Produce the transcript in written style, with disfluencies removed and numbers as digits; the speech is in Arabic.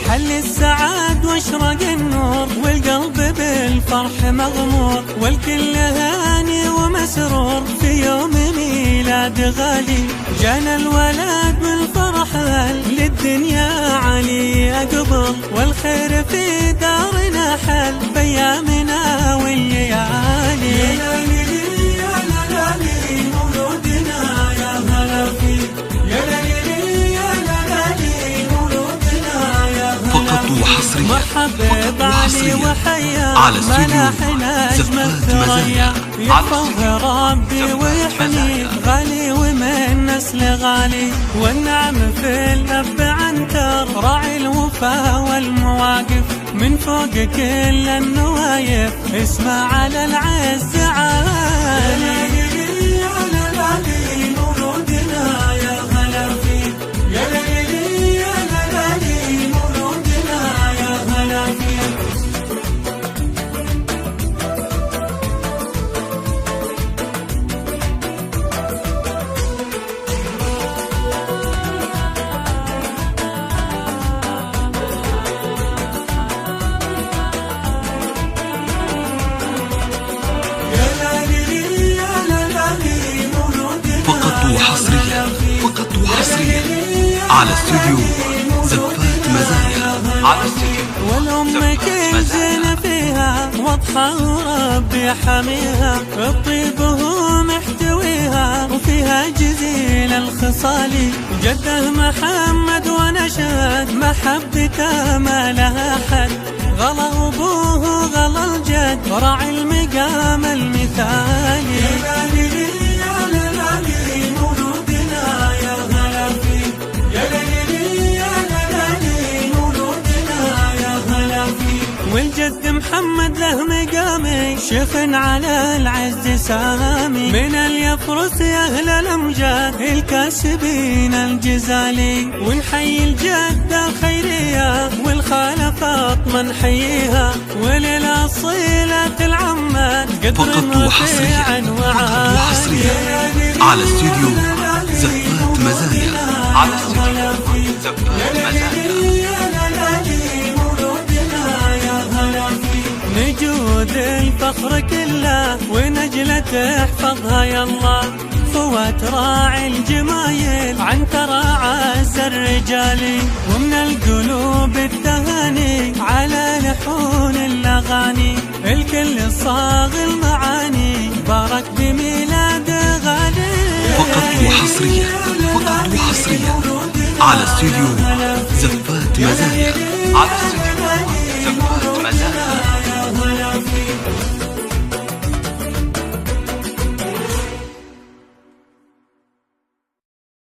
حل السعاد واشرق النور والقلب بالفرح مغمور، والكل هاني ومسرور في يوم ميلاد غالي. جانا الولد بالفرح للدنيا علي أقبل، والخير في دارنا حل بأيامنا والليالي. يا ليلي يا ليالي مولودنا يا هلا فيك، يا ليلي يا ليالي مولودنا يا هلا فيك. محبب علي وحيا ملاحنا أجمل ثريا، يحفظ ربي ويحميه غالي ومن نسل غالي. والنعم في الأب عنتر راعي الوفا والمواقف، من فوق كل النوايف اسمع على العز عالي. فقط وحصريا على استوديو زفات مزايا، على استوديو والأم كل زين فيها واضحة وربي حميها، الطيب هو محتويها وفيها جزيل الخصال. جده محمد ونشهد محبته ما لها حد، غلا أبوه غلا الجد راعي المقام المثالي. والجد محمد له مقامي شيخ على العز سامي، من اليفرس يا أهل الأمجاد الكاسبين الجزالي. ونحيي الجدة الخيرية والخالة فاطمة نحييها، وللأصيلة العمات قدر رفيعا وعالي. على استوديو زفات مزايا، على استوديو زفات مزايا. نجود الفخر كله ونجلة احفظها يا الله، فوات راعي الجمايل عنتر عز الرجال. ومن القلوب التهاني على لحون الأغاني، الكل صاغ المعاني بارك بميلاد غالي. فقط وحصريا على استوديو زفات مزايا، على استوديو